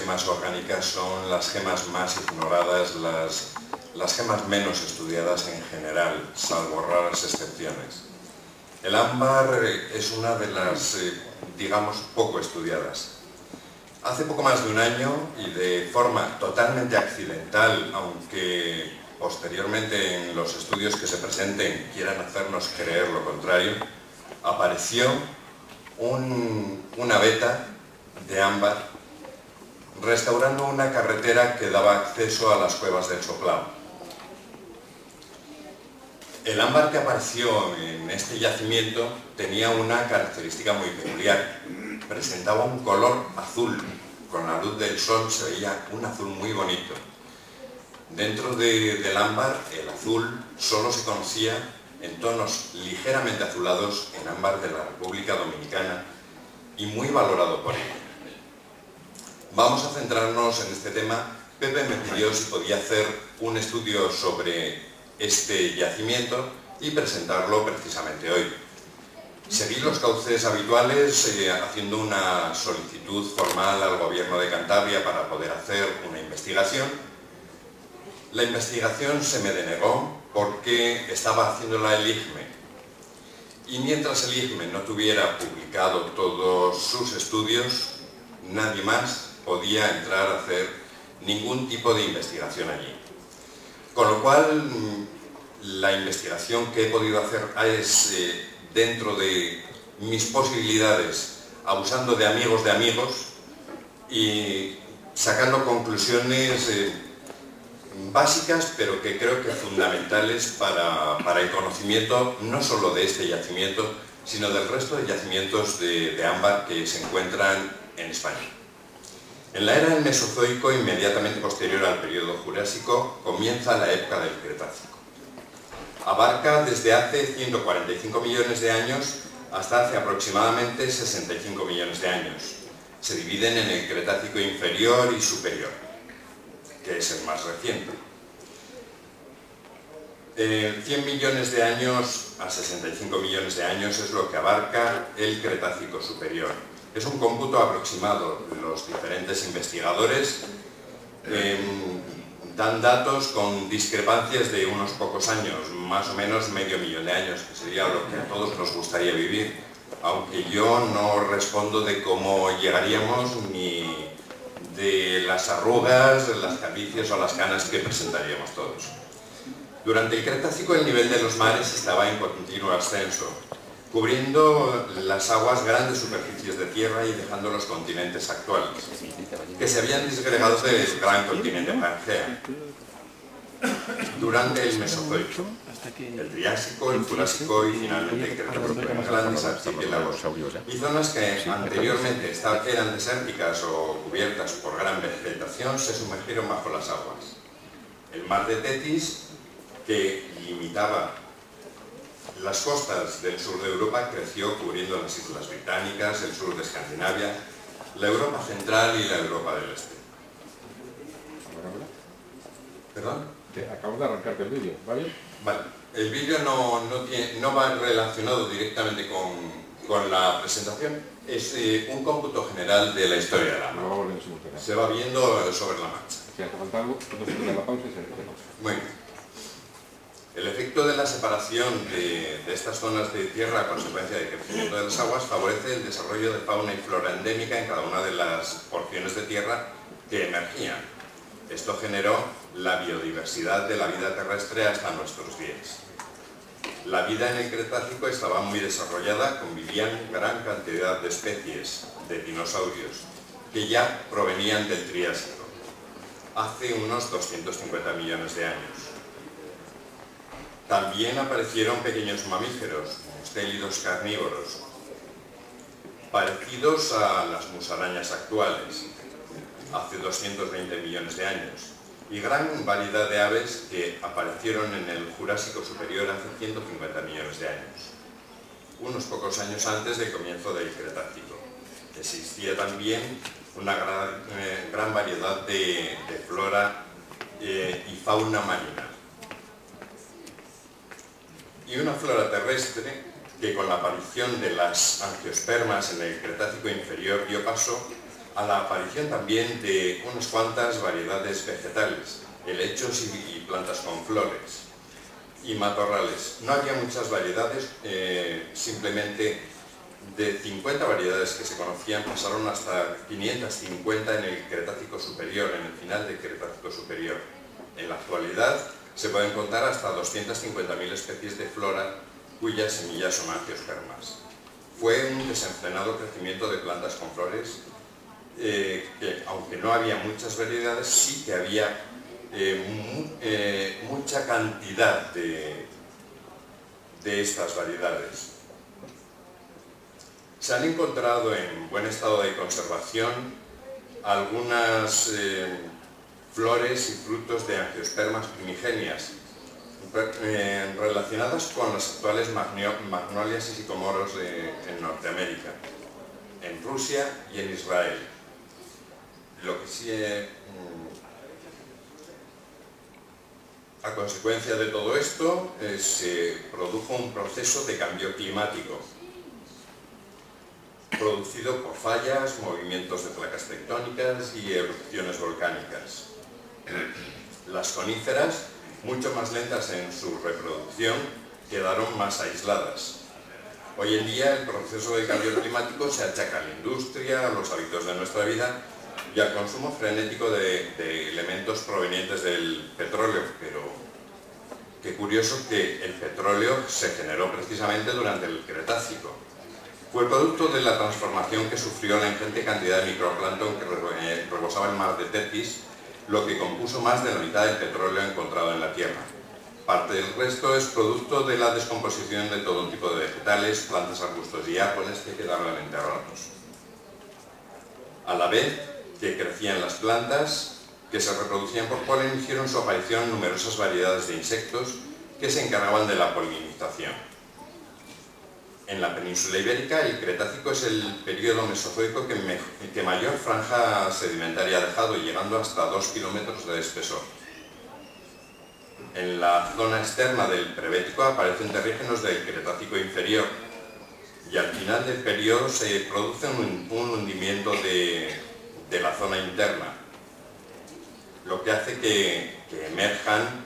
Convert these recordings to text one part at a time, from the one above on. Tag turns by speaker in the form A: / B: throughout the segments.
A: gemas orgánicas son las gemas más ignoradas, las gemas menos estudiadas en general, salvo raras excepciones. El ámbar es una de las, digamos, poco estudiadas. Hace poco más de un año, y de forma totalmente accidental, aunque posteriormente en los estudios que se presenten quieran hacernos creer lo contrario, apareció una veta de ámbar restaurando una carretera que daba acceso a las cuevas del Soplao. El ámbar que apareció en este yacimiento tenía una característica muy peculiar. Presentaba un color azul. Con la luz del sol se veía un azul muy bonito. Dentro del ámbar, el azul solo se conocía en tonos ligeramente azulados en ámbar de la República Dominicana y muy valorado por ello. Vamos a centrarnos en este tema. Pepe me pidió si podía hacer un estudio sobre este yacimiento y presentarlo precisamente hoy. Seguí los cauces habituales haciendo una solicitud formal al Gobierno de Cantabria para poder hacer una investigación. La investigación se me denegó porque estaba haciéndola el IGME. Y mientras el IGME no tuviera publicado todos sus estudios, nadie más podía entrar a hacer ningún tipo de investigación allí. Con lo cual, la investigación que he podido hacer es dentro de mis posibilidades, abusando de amigos y sacando conclusiones básicas, pero que creo que fundamentales para el conocimiento no solo de este yacimiento, sino del resto de yacimientos de ámbar que se encuentran en España. En la era del Mesozoico, inmediatamente posterior al periodo Jurásico, comienza la época del Cretácico. Abarca desde hace 145 millones de años hasta hace aproximadamente 65 millones de años. Se dividen en el Cretácico inferior y superior, que es el más reciente. 100 millones de años a 65 millones de años es lo que abarca el Cretácico superior. Es un cómputo aproximado. Los diferentes investigadores dan datos con discrepancias de unos pocos años, más o menos medio millón de años, que sería lo que a todos nos gustaría vivir, aunque yo no respondo de cómo llegaríamos ni de las arrugas, las calvicies o las canas que presentaríamos todos. Durante el Cretácico el nivel de los mares estaba en continuo ascenso, cubriendo las aguas grandes superficies de tierra y dejando los continentes actuales, que se habían disgregado del gran continente Pangea. Durante el Mesozoico, el Triásico, el Jurásico y finalmente el Cretácico, grandes archipiélagos y zonas que anteriormente eran desérticas o cubiertas por gran vegetación se sumergieron bajo las aguas. El mar de Tetis, que limitaba las costas del sur de Europa, creció cubriendo las islas británicas, el sur de Escandinavia, la Europa central y la Europa del este. ¿Perdón?
B: Acabamos de arrancarte el vídeo, ¿va bien?
A: Vale. El vídeo no va relacionado directamente con la presentación, es un cómputo general de la historia de la ámbar. Se va viendo sobre la marcha.
B: Si hace falta algo, entonces la pausa y se pausa.
A: Muy bien. El efecto de la separación de estas zonas de tierra a consecuencia del crecimiento de las aguas favorece el desarrollo de fauna y flora endémica en cada una de las porciones de tierra que emergían. Esto generó la biodiversidad de la vida terrestre hasta nuestros días. La vida en el Cretácico estaba muy desarrollada, convivían gran cantidad de especies de dinosaurios que ya provenían del Triásico, hace unos 250 millones de años. También aparecieron pequeños mamíferos, mustélidos carnívoros, parecidos a las musarañas actuales, hace 220 millones de años, y gran variedad de aves que aparecieron en el Jurásico superior hace 150 millones de años, unos pocos años antes del comienzo del Cretácico. Existía también una gran variedad de flora y fauna marina. Y una flora terrestre que con la aparición de las angiospermas en el Cretácico inferior dio paso a la aparición también de unas cuantas variedades vegetales, helechos y plantas con flores, y matorrales. No había muchas variedades, simplemente de 50 variedades que se conocían pasaron hasta 550 en el Cretácico Superior, en el final del Cretácico Superior. En la actualidad se pueden contar hasta 250.000 especies de flora cuyas semillas son angiospermas. Fue un desenfrenado crecimiento de plantas con flores, que aunque no había muchas variedades, sí que había mucha cantidad de estas variedades. Se han encontrado en buen estado de conservación algunas flores y frutos de angiospermas primigenias relacionadas con las actuales magnolias y sicomoros en Norteamérica, en Rusia y en Israel. Lo que sí, a consecuencia de todo esto, se produjo un proceso de cambio climático, producido por fallas, movimientos de placas tectónicas y erupciones volcánicas. Las coníferas, mucho más lentas en su reproducción, quedaron más aisladas. Hoy en día el proceso de cambio climático se achaca a la industria, a los hábitos de nuestra vida y al consumo frenético de elementos provenientes del petróleo, pero qué curioso que el petróleo se generó precisamente durante el Cretácico. Fue producto de la transformación que sufrió la ingente cantidad de microplancton que rebosaba el mar de Tethys, lo que compuso más de la mitad del petróleo encontrado en la Tierra. Parte del resto es producto de la descomposición de todo tipo de vegetales, plantas, arbustos y árboles que quedaron enterrados. A la vez que crecían las plantas, que se reproducían por polen, hicieron su aparición numerosas variedades de insectos que se encargaban de la polinización. En la península ibérica, el Cretácico es el periodo mesozoico que mayor franja sedimentaria ha dejado, llegando hasta 2 kilómetros de espesor. En la zona externa del Prebético aparecen terrígenos del Cretácico inferior y al final del periodo se produce un hundimiento de la zona interna, lo que hace que emerjan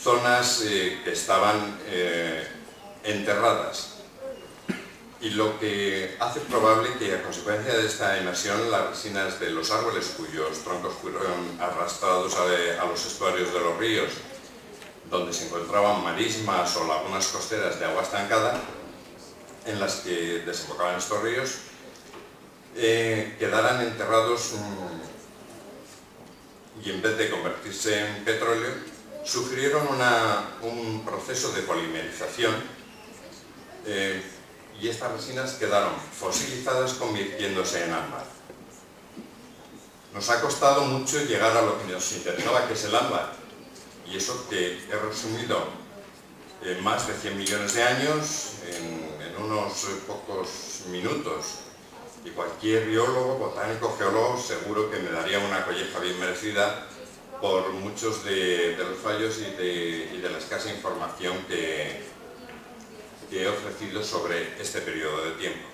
A: zonas que estaban enterradas, y lo que hace probable que a consecuencia de esta emersión las resinas de los árboles cuyos troncos fueron arrastrados a los estuarios de los ríos, donde se encontraban marismas o lagunas costeras de agua estancada en las que desembocaban estos ríos, quedaran enterrados y en vez de convertirse en petróleo sufrieron un proceso de polimerización, y estas resinas quedaron fosilizadas convirtiéndose en ámbar. Nos ha costado mucho llegar a lo que nos interesaba, que es el ámbar, y eso que he resumido en más de 100 millones de años en unos pocos minutos, y cualquier biólogo, botánico, geólogo seguro que me daría una colleja bien merecida por muchos de los fallos y de la escasa información que he ofrecido sobre este periodo de tiempo.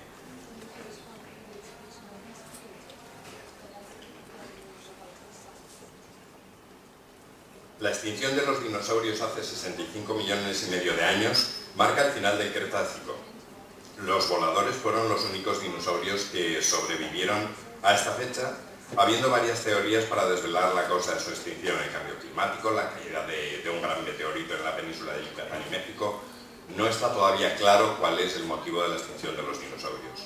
A: La extinción de los dinosaurios hace 65 millones y medio de años marca el final del Cretácico. Los voladores fueron los únicos dinosaurios que sobrevivieron a esta fecha, habiendo varias teorías para desvelar la causa de su extinción: el cambio climático, la caída de un gran meteorito en la península de Yucatán y México. No está todavía claro cuál es el motivo de la extinción de los dinosaurios.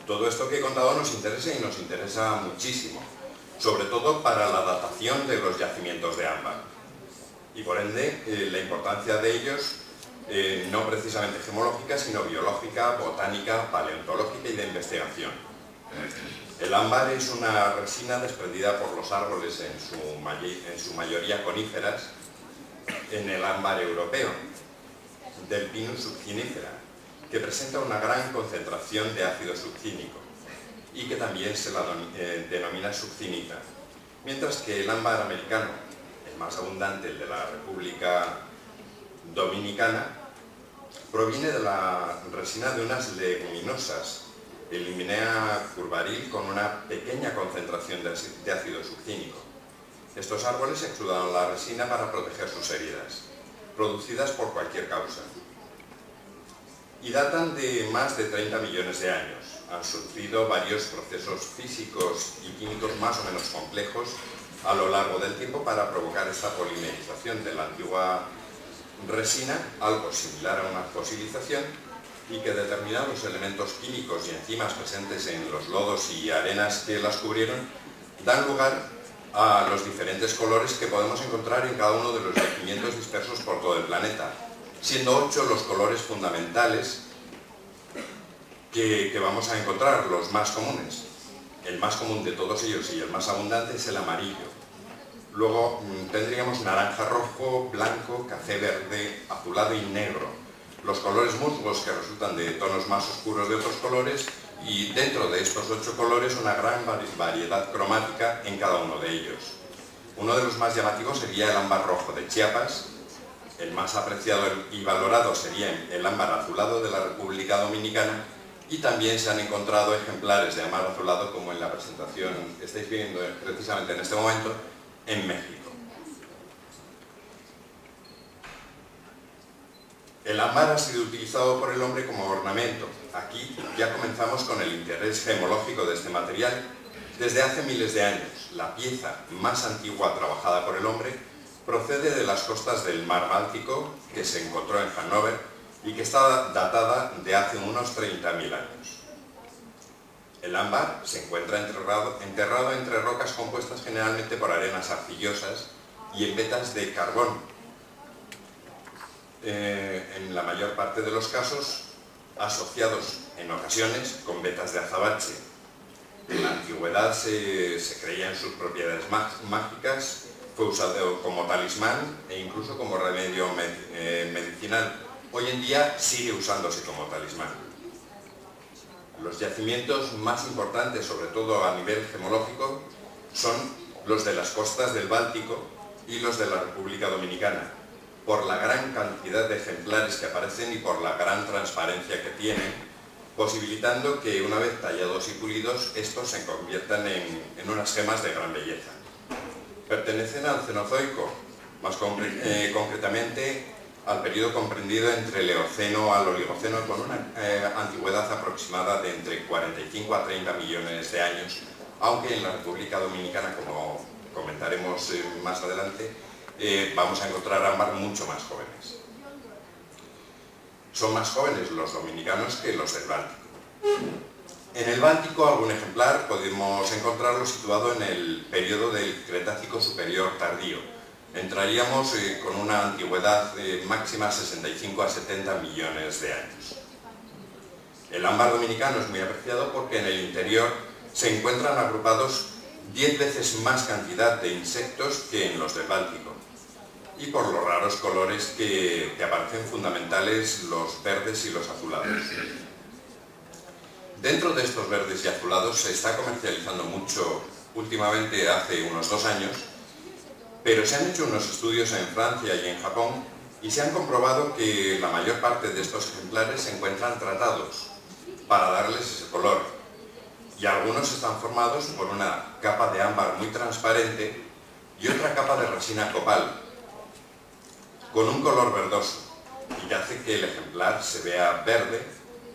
A: Todo esto que he contado nos interesa, y nos interesa muchísimo, sobre todo para la datación de los yacimientos de ámbar, y por ende la importancia de ellos, no precisamente gemológica, sino biológica, botánica, paleontológica y de investigación. El ámbar es una resina desprendida por los árboles, en su mayoría coníferas, en el ámbar europeo, del Pinus subcinifera, que presenta una gran concentración de ácido subcínico y que también se la denomina subcinita, mientras que el ámbar americano, el más abundante, el de la República Dominicana, proviene de la resina de unas leguminosas el Limonea curvaril con una pequeña concentración de ácido succínico. Estos árboles exudan la resina para proteger sus heridas, producidas por cualquier causa. Y datan de más de 30 millones de años. Han sufrido varios procesos físicos y químicos más o menos complejos a lo largo del tiempo para provocar esta polimerización de la antigua resina, algo similar a una fosilización, y que determinados elementos químicos y enzimas presentes en los lodos y arenas que las cubrieron dan lugar a los diferentes colores que podemos encontrar en cada uno de los yacimientos dispersos por todo el planeta, siendo 8 los colores fundamentales que vamos a encontrar, los más comunes. El más común de todos ellos y el más abundante es el amarillo. Luego tendríamos naranja, rojo, blanco, café, verde, azulado y negro. Los colores musgos, que resultan de tonos más oscuros de otros colores, y dentro de estos 8 colores una gran variedad cromática en cada uno de ellos. Uno de los más llamativos sería el ámbar rojo de Chiapas. El más apreciado y valorado sería el ámbar azulado de la República Dominicana, y también se han encontrado ejemplares de ámbar azulado, como en la presentación que estáis viendo precisamente en este momento, en México. El ámbar ha sido utilizado por el hombre como ornamento. Aquí ya comenzamos con el interés gemológico de este material. Desde hace miles de años, la pieza más antigua trabajada por el hombre procede de las costas del mar Báltico, que se encontró en Hannover y que está datada de hace unos 30.000 años. El ámbar se encuentra enterrado entre rocas compuestas generalmente por arenas arcillosas y en vetas de carbón. En la mayor parte de los casos asociados en ocasiones con vetas de azabache. En la antigüedad se creía en sus propiedades mágicas, fue usado como talismán e incluso como remedio medicinal. Hoy en día sigue usándose como talismán. Los yacimientos más importantes, sobre todo a nivel gemológico, son los de las costas del Báltico y los de la República Dominicana, por la gran cantidad de ejemplares que aparecen y por la gran transparencia que tienen, posibilitando que una vez tallados y pulidos, estos se conviertan en unas gemas de gran belleza. Pertenecen al Cenozoico, más concretamente al periodo comprendido entre el Eoceno al Oligoceno, con una antigüedad aproximada de entre 45 a 30 millones de años, aunque en la República Dominicana, como comentaremos más adelante, vamos a encontrar ámbar mucho más jóvenes. Son más jóvenes los dominicanos que los del Báltico. En el Báltico, algún ejemplar podemos encontrarlo situado en el periodo del Cretácico superior tardío. Entraríamos con una antigüedad máxima 65 a 70 millones de años. El ámbar dominicano es muy apreciado porque en el interior se encuentran agrupados 10 veces más cantidad de insectos que en los del Báltico, y por los raros colores que aparecen fundamentales, los verdes y los azulados. Dentro de estos verdes y azulados se está comercializando mucho últimamente, hace unos 2 años, pero se han hecho unos estudios en Francia y en Japón y se han comprobado que la mayor parte de estos ejemplares se encuentran tratados para darles ese color, y algunos están formados por una capa de ámbar muy transparente y otra capa de resina copal con un color verdoso, y que hace que el ejemplar se vea verde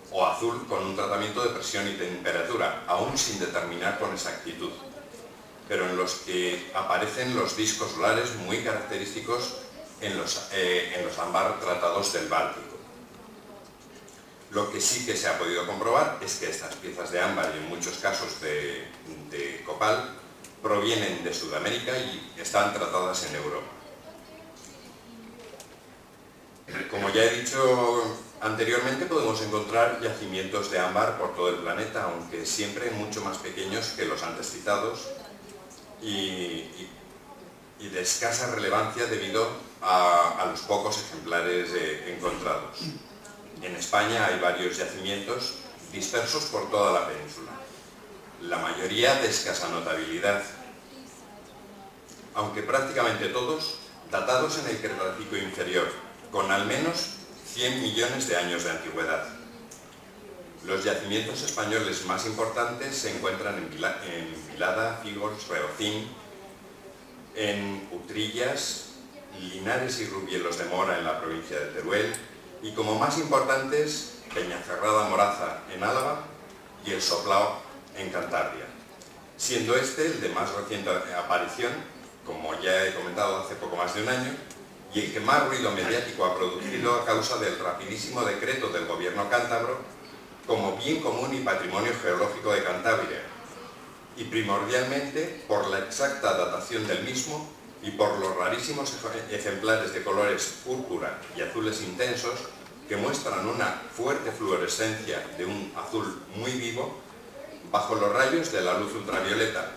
A: o azul con un tratamiento de presión y temperatura, aún sin determinar con exactitud, pero en los que aparecen los discos solares muy característicos en los ámbar tratados del Báltico. Lo que sí que se ha podido comprobar es que estas piezas de ámbar, y en muchos casos de copal, provienen de Sudamérica y están tratadas en Europa. Como ya he dicho anteriormente, podemos encontrar yacimientos de ámbar por todo el planeta, aunque siempre mucho más pequeños que los antes citados y de escasa relevancia debido a los pocos ejemplares encontrados. En España hay varios yacimientos dispersos por toda la península, la mayoría de escasa notabilidad, aunque prácticamente todos datados en el Cretácico inferior, con al menos 100 millones de años de antigüedad. Los yacimientos españoles más importantes se encuentran en Vilada, Fígols, Reocín, en Utrillas, Linares y Rubielos de Mora en la provincia de Teruel, y como más importantes, Peñacerrada Moraza en Álava y El Soplao en Cantabria, siendo este el de más reciente aparición, como ya he comentado, hace poco más de un año, y el que más ruido mediático ha producido a causa del rapidísimo decreto del gobierno cántabro como bien común y patrimonio geológico de Cantabria, y primordialmente por la exacta datación del mismo y por los rarísimos ejemplares de colores púrpura y azules intensos que muestran una fuerte fluorescencia de un azul muy vivo bajo los rayos de la luz ultravioleta,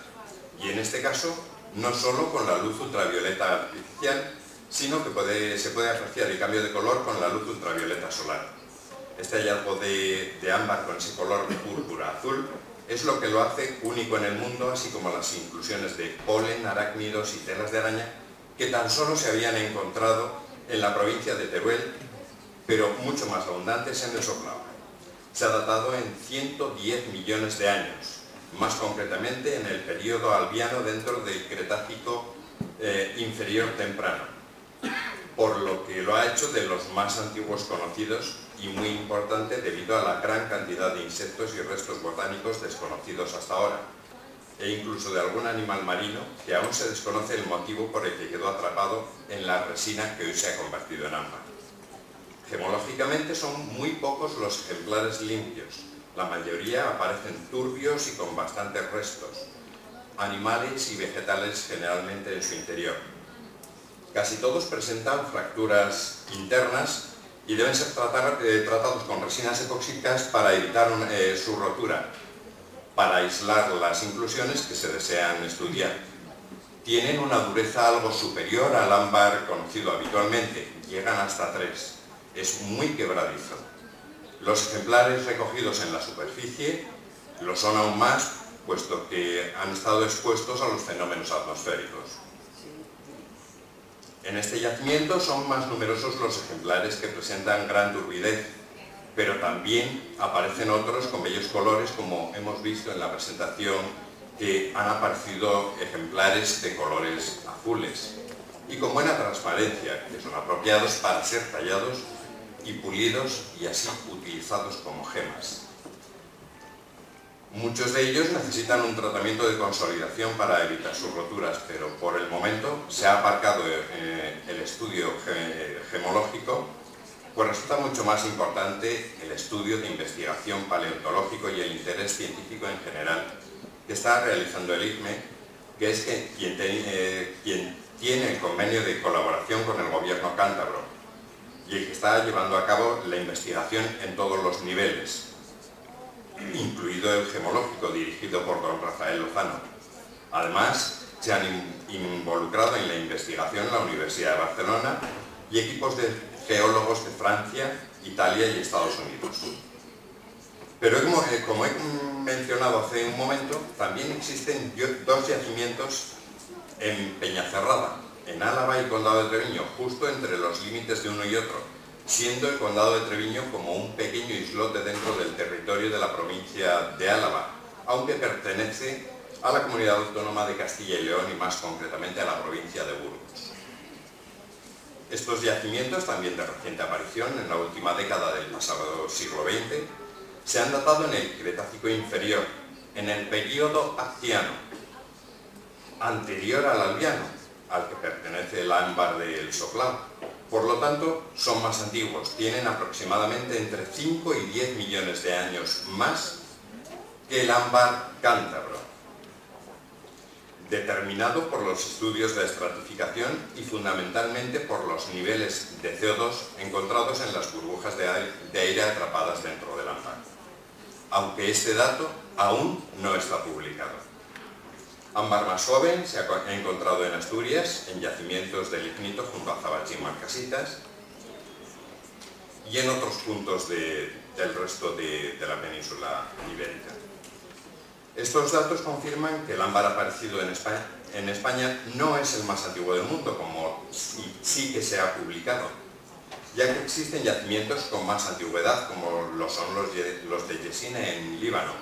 A: y en este caso no solo con la luz ultravioleta artificial, sino que se puede apreciar el cambio de color con la luz ultravioleta solar. Este hallazgo de ámbar con ese color púrpura azul es lo que lo hace único en el mundo, así como las inclusiones de polen, arácnidos y telas de araña que tan solo se habían encontrado en la provincia de Teruel, pero mucho más abundantes en el Soplao. Se ha datado en 110 millones de años, más concretamente en el período albiano dentro del Cretácico inferior temprano, por lo que lo ha hecho de los más antiguos conocidos y muy importante debido a la gran cantidad de insectos y restos botánicos desconocidos hasta ahora, e incluso de algún animal marino que aún se desconoce el motivo por el que quedó atrapado en la resina que hoy se ha convertido en ámbar. Gemológicamente son muy pocos los ejemplares limpios, la mayoría aparecen turbios y con bastantes restos, animales y vegetales generalmente en su interior. Casi todos presentan fracturas internas y deben ser tratados con resinas epóxicas para evitar su rotura, para aislar las inclusiones que se desean estudiar. Tienen una dureza algo superior al ámbar conocido habitualmente, llegan hasta 3. Es muy quebradizo. Los ejemplares recogidos en la superficie lo son aún más, puesto que han estado expuestos a los fenómenos atmosféricos. En este yacimiento son más numerosos los ejemplares que presentan gran turbidez, pero también aparecen otros con bellos colores, como hemos visto en la presentación, que han aparecido ejemplares de colores azules y con buena transparencia, que son apropiados para ser tallados y pulidos y así utilizados como gemas. Muchos de ellos necesitan un tratamiento de consolidación para evitar sus roturas, pero por el momento se ha aparcado el estudio gemológico, pues resulta mucho más importante el estudio de investigación paleontológico y el interés científico en general que está realizando el ICME, que es quien tiene el convenio de colaboración con el gobierno cántabro y el que está llevando a cabo la investigación en todos los niveles, incluido el gemológico dirigido por don Rafael Lozano. Además, se han involucrado en la investigación la Universidad de Barcelona y equipos de geólogos de Francia, Italia y Estados Unidos. Pero como he mencionado hace un momento, también existen 2 yacimientos en Peñacerrada, en Álava y Condado de Treviño, justo entre los límites de uno y otro, siendo el Condado de Treviño como un pequeño islote dentro del territorio de la provincia de Álava, aunque pertenece a la Comunidad Autónoma de Castilla y León y más concretamente a la provincia de Burgos. Estos yacimientos, también de reciente aparición en la última década del pasado siglo XX, se han datado en el Cretácico inferior, en el período Acciano, anterior al Albiano, al que pertenece el ámbar del Soplao. Por lo tanto, son más antiguos, tienen aproximadamente entre 5 y 10 millones de años más que el ámbar cántabro, determinado por los estudios de estratificación y fundamentalmente por los niveles de CO2 encontrados en las burbujas de aire atrapadas dentro del ámbar, aunque este dato aún no está publicado. Ámbar más joven se ha encontrado en Asturias, en yacimientos de lignito junto a Zabachín y Marcasitas, y en otros puntos del resto de la península ibérica. Estos datos confirman que el ámbar aparecido en España no es el más antiguo del mundo, como sí que se ha publicado, ya que existen yacimientos con más antigüedad, como lo son los de Yesine en Líbano,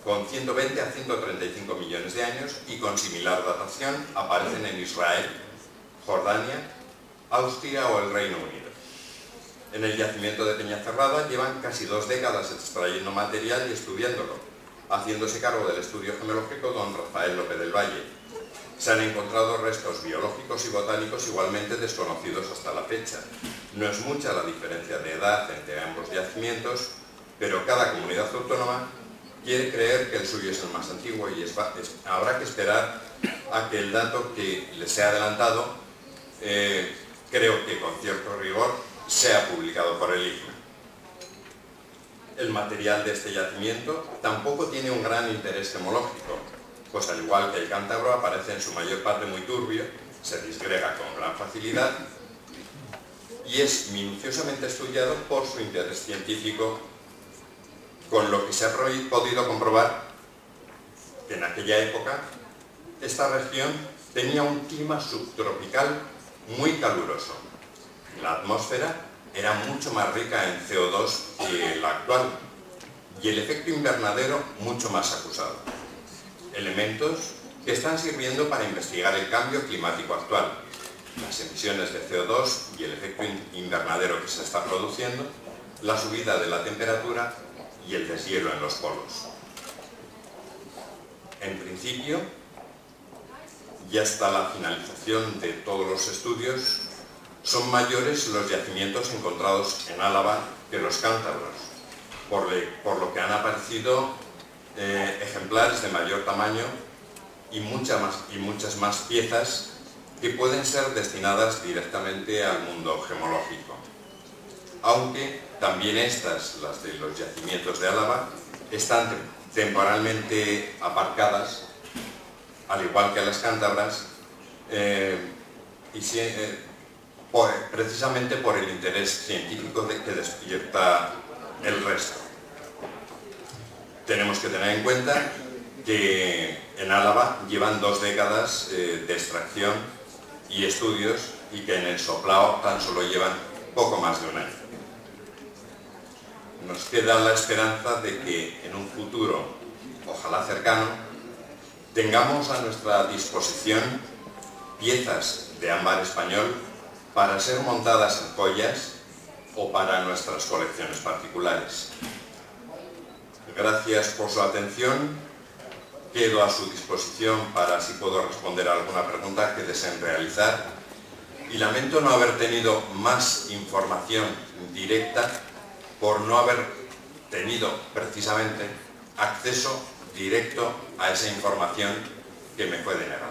A: con 120 a 135 millones de años, y con similar datación aparecen en Israel, Jordania, Austria o el Reino Unido. En el yacimiento de Peñacerrada llevan casi 2 décadas extrayendo material y estudiándolo, haciéndose cargo del estudio geológico don Rafael López del Valle. Se han encontrado restos biológicos y botánicos igualmente desconocidos hasta la fecha. No es mucha la diferencia de edad entre ambos yacimientos, pero cada comunidad autónoma quiere creer que el suyo es el más antiguo y habrá que esperar a que el dato que les he adelantado, creo que con cierto rigor, sea publicado por el IGMA. El material de este yacimiento tampoco tiene un gran interés gemológico, pues al igual que el cántabro aparece en su mayor parte muy turbio, se disgrega con gran facilidad y es minuciosamente estudiado por su interés científico, con lo que se ha podido comprobar que en aquella época esta región tenía un clima subtropical muy caluroso. La atmósfera era mucho más rica en CO2 que la actual y el efecto invernadero mucho más acusado. Elementos que están sirviendo para investigar el cambio climático actual, las emisiones de CO2 y el efecto invernadero que se está produciendo, la subida de la temperatura y el deshielo en los polos. En principio, y hasta la finalización de todos los estudios, son mayores los yacimientos encontrados en Álava que los cántabros, por lo que han aparecido ejemplares de mayor tamaño y muchas más piezas que pueden ser destinadas directamente al mundo gemológico. Aunque también estas, las de los yacimientos de Álava, están temporalmente aparcadas, al igual que las cántabras, precisamente por el interés científico que despierta el resto. Tenemos que tener en cuenta que en Álava llevan 2 décadas de extracción y estudios, y que en el Soplao tan solo llevan poco más de un año. Nos queda la esperanza de que en un futuro, ojalá cercano, tengamos a nuestra disposición piezas de ámbar español para ser montadas en joyas o para nuestras colecciones particulares. Gracias por su atención. Quedo a su disposición para si puedo responder a alguna pregunta que deseen realizar. Y lamento no haber tenido más información directa por no haber tenido precisamente acceso directo a esa información que me fue denegada.